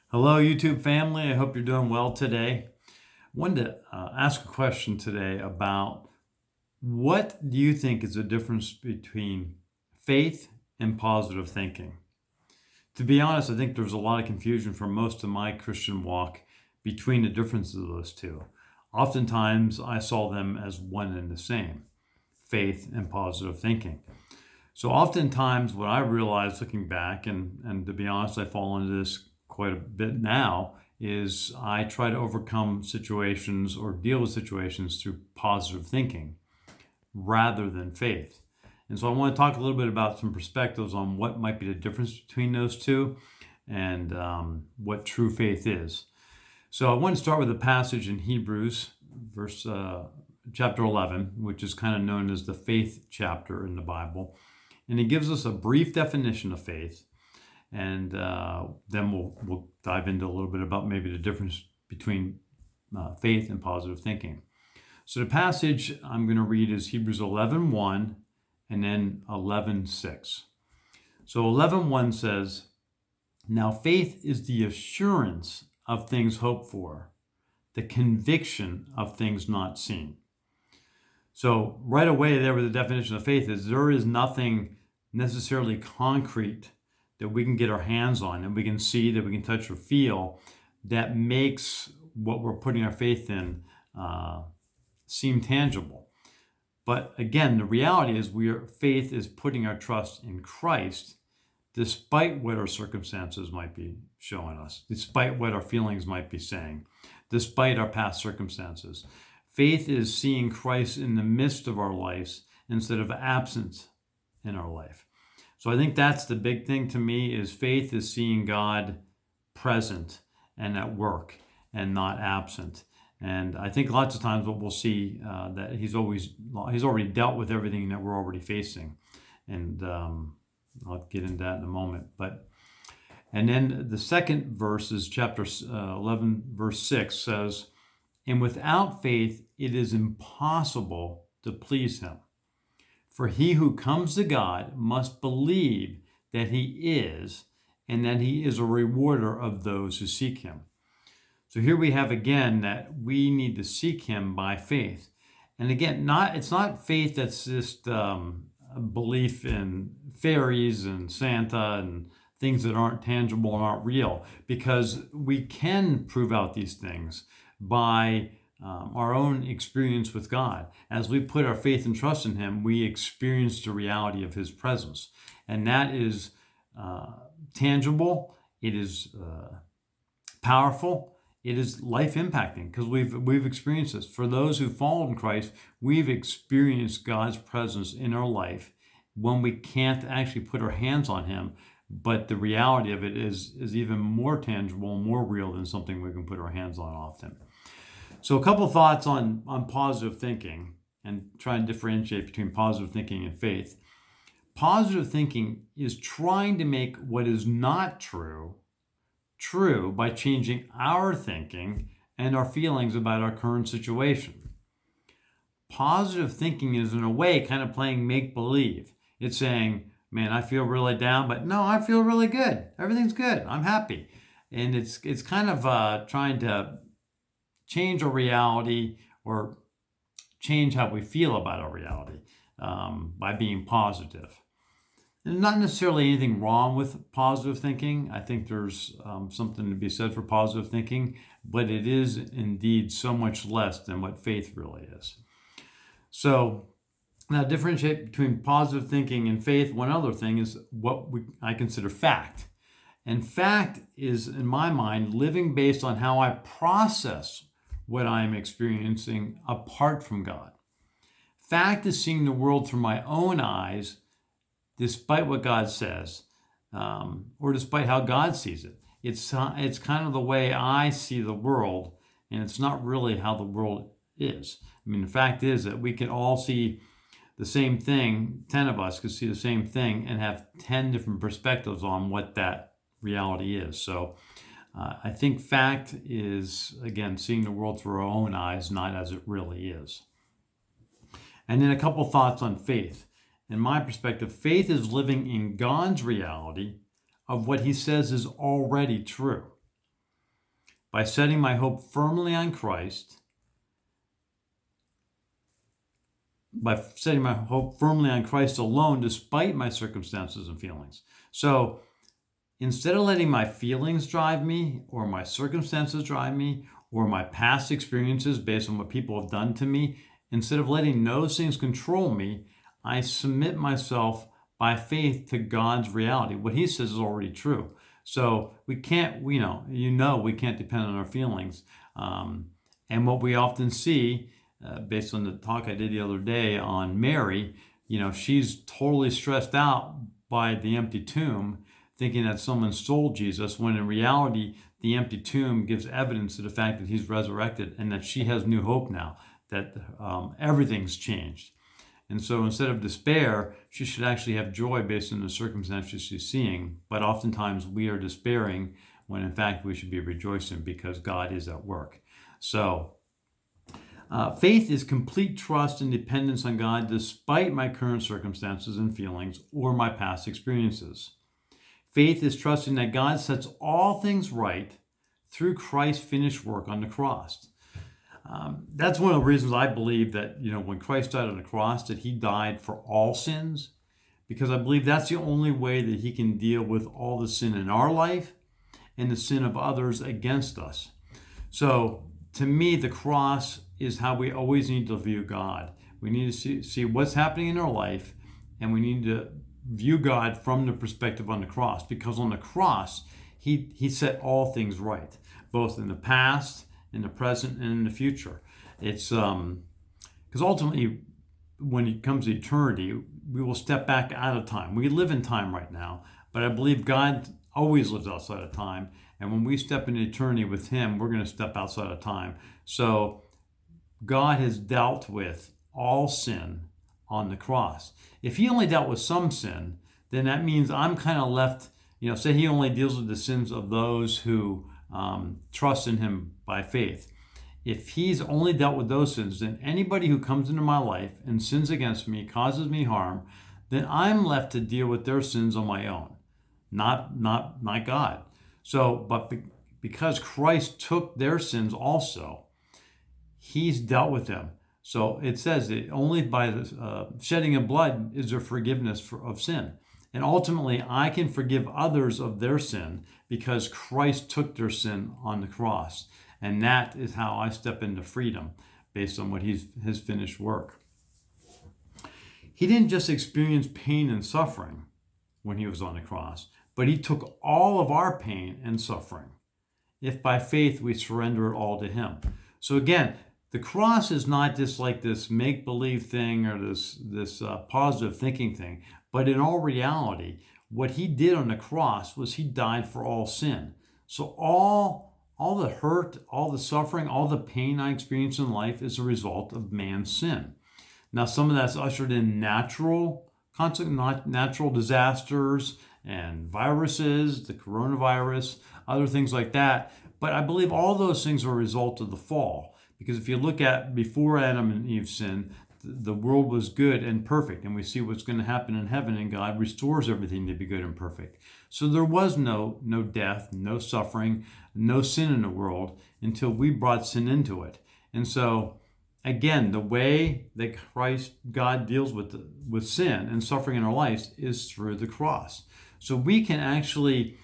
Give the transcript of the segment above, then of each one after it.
Hello, YouTube family. I hope you're doing well today. I wanted to ask a question today about what do you think is the difference between faith and positive thinking? To be honest, I think there's a lot of confusion for most of my Christian walk between the differences of those two. Oftentimes, I saw them as one and the same, faith and positive thinking. So oftentimes what I realize looking back, and to be honest, I fall into this quite a bit now, is I try to overcome situations or deal with situations through positive thinking rather than faith. And so I want to talk a little bit about some perspectives on what might be the difference between those two and what true faith is. So I want to start with a passage in Hebrews, chapter 11, which is kind of known as the faith chapter in the Bible. And it gives us a brief definition of faith. And then we'll dive into a little bit about maybe the difference between faith and positive thinking. So the passage I'm going to read is Hebrews 11:1 and then 11:6. So 11:1 says, "Now faith is the assurance of things hoped for, the conviction of things not seen." So right away there with the definition of faith is there is nothing necessarily concrete that we can get our hands on, that we can see, that we can touch or feel, that makes what we're putting our faith in seem tangible. But again, the reality is faith is putting our trust in Christ, despite what our circumstances might be showing us, despite what our feelings might be saying, despite our past circumstances. Faith is seeing Christ in the midst of our lives instead of absent in our life. So I think that's the big thing to me is faith is seeing God present and at work and not absent. And I think lots of times what we'll see that he's already dealt with everything that we're already facing. And I'll get into that in a moment. And then the second verse is chapter 11, verse 6 says, "And without faith, it is impossible to please him. For he who comes to God must believe that he is, and that he is a rewarder of those who seek him." So here we have again that we need to seek him by faith. And again, it's not faith that's just a belief in fairies and Santa and things that aren't tangible and aren't real, because we can prove out these things by our own experience with God. As we put our faith and trust in him, we experience the reality of his presence. And that is tangible, it is powerful, it is life impacting, because we've experienced this. For those who follow in Christ, we've experienced God's presence in our life when we can't actually put our hands on him. But the reality of it is even more tangible, more real than something we can put our hands on often. So a couple thoughts on positive thinking and try and differentiate between positive thinking and faith. Positive thinking is trying to make what is not true by changing our thinking and our feelings about our current situation. Positive thinking is, in a way, kind of playing make-believe. It's saying, man, I feel really down, but no, I feel really good. Everything's good. I'm happy. And it's kind of trying to change our reality or change how we feel about our reality by being positive. And not necessarily anything wrong with positive thinking. I think there's something to be said for positive thinking, but it is indeed so much less than what faith really is. So now, differentiate between positive thinking and faith. One other thing is what I consider fact. And fact is, in my mind, living based on how I process what I'm experiencing apart from God. Fact is seeing the world through my own eyes, despite what God says, or despite how God sees it. It's kind of the way I see the world, and it's not really how the world is. I mean, the fact is that we can all see the same thing. 10 of us could see the same thing and have 10 different perspectives on what that reality is. So I think fact is, again, seeing the world through our own eyes, not as it really is. And then a couple thoughts on faith. In my perspective, faith is living in God's reality of what he says is already true. by setting my hope firmly on Christ, alone, despite my circumstances and feelings. So instead of letting my feelings drive me, or my circumstances drive me, or my past experiences based on what people have done to me, instead of letting those things control me, I submit myself by faith to God's reality. What he says is already true. So we can't, we can't depend on our feelings. And what we often see, based on the talk I did the other day on Mary, she's totally stressed out by the empty tomb, thinking that someone stole Jesus, when in reality, the empty tomb gives evidence to the fact that he's resurrected and that she has new hope now, that everything's changed. And so instead of despair, she should actually have joy based on the circumstances she's seeing. But oftentimes we are despairing when in fact we should be rejoicing because God is at work. So faith is complete trust and dependence on God despite my current circumstances and feelings or my past experiences. Faith is trusting that God sets all things right through Christ's finished work on the cross. That's one of the reasons I believe that, when Christ died on the cross, that he died for all sins, because I believe that's the only way that he can deal with all the sin in our life and the sin of others against us. So to me, the cross is how we always need to view God. We need to see what's happening in our life, and we need to view God from the perspective on the cross, because on the cross, he set all things right, both in the past, in the present, and in the future. It's because ultimately, when it comes to eternity, we will step back out of time. We live in time right now, but I believe God always lives outside of time. And when we step into eternity with him, we're going to step outside of time. So God has dealt with all sin on the cross. If he only dealt with some sin, then that means I'm kind of left, say he only deals with the sins of those who trust in him by faith. If he's only dealt with those sins, then anybody who comes into my life and sins against me, causes me harm, then I'm left to deal with their sins on my own, not God. So, but because Christ took their sins also, he's dealt with them. So it says that only by the shedding of blood is there forgiveness of sin. And ultimately, I can forgive others of their sin because Christ took their sin on the cross. And that is how I step into freedom based on what his finished work. He didn't just experience pain and suffering when he was on the cross, but he took all of our pain and suffering if by faith we surrender it all to him. So again, the cross is not just like this make-believe thing or this positive thinking thing, but in all reality, what he did on the cross was he died for all sin. So all the hurt, all the suffering, all the pain I experience in life is a result of man's sin. Now, some of that's ushered in natural disasters and viruses, the coronavirus, other things like that. But I believe all those things are a result of the fall. Because if you look at before Adam and Eve sinned, the world was good and perfect. And we see what's going to happen in heaven, and God restores everything to be good and perfect. So there was no death, no suffering, no sin in the world until we brought sin into it. And so, again, the way that God deals with sin and suffering in our lives is through the cross. So we can actually,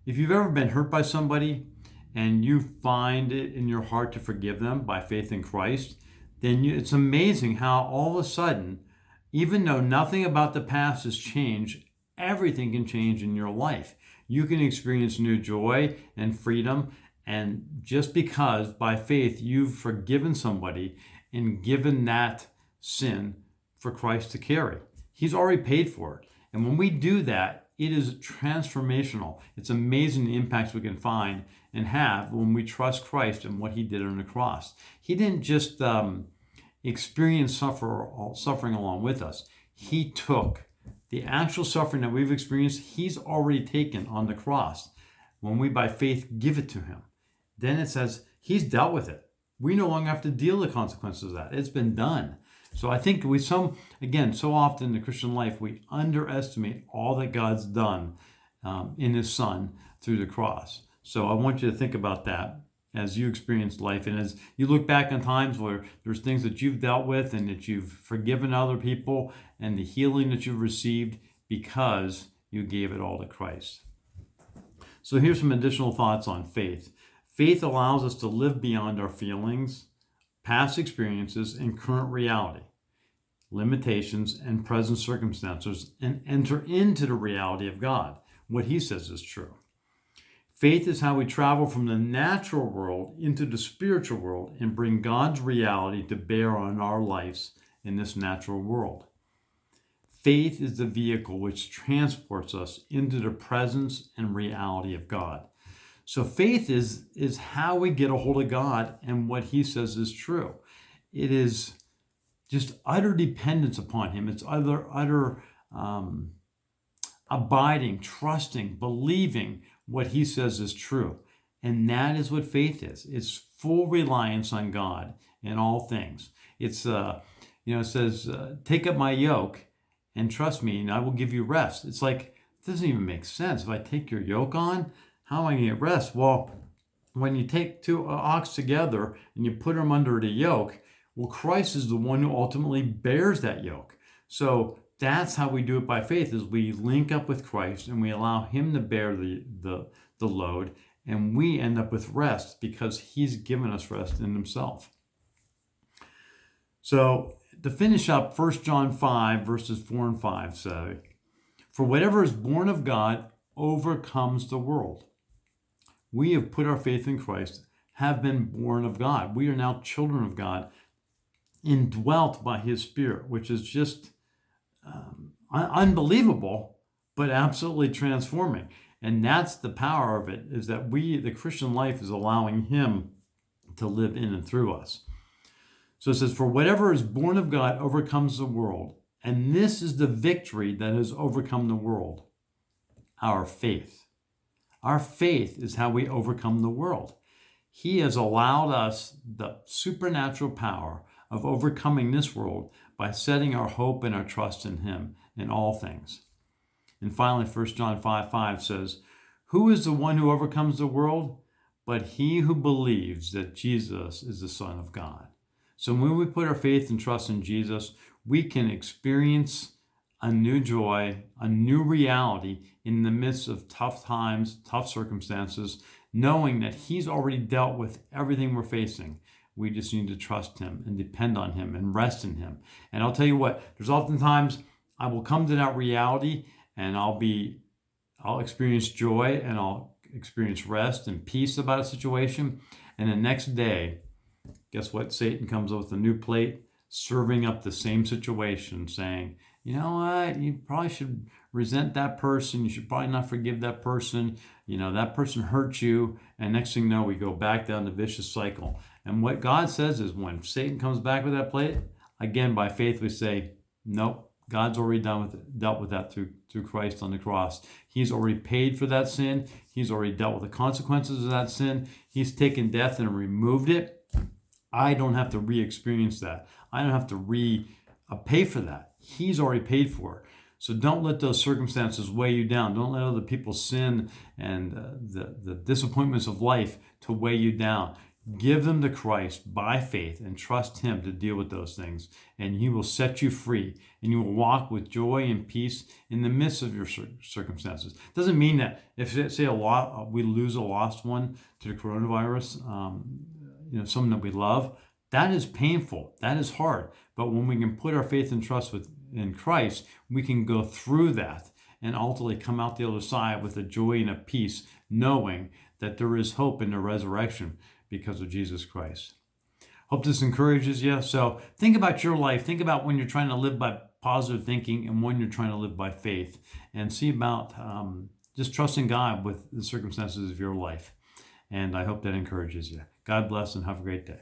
if you've ever been hurt by somebody and you find it in your heart to forgive them by faith in Christ, then it's amazing how all of a sudden, even though nothing about the past has changed, everything can change in your life. You can experience new joy and freedom, and just because by faith you've forgiven somebody and given that sin for Christ to carry. He's already paid for it. And when we do that, it is transformational. It's amazing the impacts we can find and have when we trust Christ and what he did on the cross. He didn't just experience suffering along with us. He took the actual suffering that we've experienced, he's already taken on the cross. When we by faith give it to him, then it says he's dealt with it. We no longer have to deal with the consequences of that. It's been done. So I think so often in the Christian life, we underestimate all that God's done in his son through the cross. So I want you to think about that as you experience life. And as you look back on times where there's things that you've dealt with and that you've forgiven other people and the healing that you've received because you gave it all to Christ. So here's some additional thoughts on faith. Faith allows us to live beyond our feelings, past experiences, and current reality, limitations, and present circumstances, and enter into the reality of God, what He says is true. Faith is how we travel from the natural world into the spiritual world and bring God's reality to bear on our lives in this natural world. Faith is the vehicle which transports us into the presence and reality of God. So faith is how we get a hold of God and what He says is true. It is just utter dependence upon Him. It's utter abiding, trusting, believing what He says is true. And that is what faith is. It's full reliance on God in all things. It's, it says, take up my yoke and trust me, and I will give you rest. It's like, it doesn't even make sense. If I take your yoke on, how am I going to get rest? Well, when you take two ox together and you put them under the yoke, well, Christ is the one who ultimately bears that yoke. So that's how we do it by faith, is we link up with Christ and we allow Him to bear the load, and we end up with rest because He's given us rest in Himself. So to finish up, 1 John 5, verses 4 and 5 say, "For whatever is born of God overcomes the world." We have put our faith in Christ, have been born of God. We are now children of God, indwelt by His Spirit, which is just unbelievable, but absolutely transforming. And that's the power of it, is that the Christian life is allowing Him to live in and through us. So it says, "For whatever is born of God overcomes the world. And this is the victory that has overcome the world, our faith." Our faith is how we overcome the world. He has allowed us the supernatural power of overcoming this world by setting our hope and our trust in Him in all things. And finally, 1 John 5:5 says, "Who is the one who overcomes the world? But he who believes that Jesus is the Son of God." So when we put our faith and trust in Jesus, we can experience a new joy, a new reality in the midst of tough times, tough circumstances, knowing that He's already dealt with everything we're facing. We just need to trust Him and depend on Him and rest in Him. And I'll tell you what, there's oftentimes I will come to that reality and I'll experience joy and I'll experience rest and peace about a situation. And the next day, guess what? Satan comes up with a new plate, serving up the same situation, saying, you know what, you probably should resent that person. You should probably not forgive that person. That person hurt you. And next thing you know, we go back down the vicious cycle. And what God says is, when Satan comes back with that plate, again, by faith, we say, nope, God's already dealt with that through Christ on the cross. He's already paid for that sin. He's already dealt with the consequences of that sin. He's taken death and removed it. I don't have to re-experience that. I don't have to pay for that. He's already paid for it. So don't let those circumstances weigh you down. Don't let other people's sin and the disappointments of life to weigh you down. Give them to Christ by faith and trust Him to deal with those things. And He will set you free. And you will walk with joy and peace in the midst of your circumstances. Doesn't mean that if, say, we lose a lost one to the coronavirus, someone that we love, that is painful. That is hard. But when we can put our faith and trust in Christ, we can go through that and ultimately come out the other side with a joy and a peace, knowing that there is hope in the resurrection because of Jesus Christ. Hope this encourages you. So think about your life. Think about when you're trying to live by positive thinking and when you're trying to live by faith, and see about just trusting God with the circumstances of your life. And I hope that encourages you. God bless and have a great day.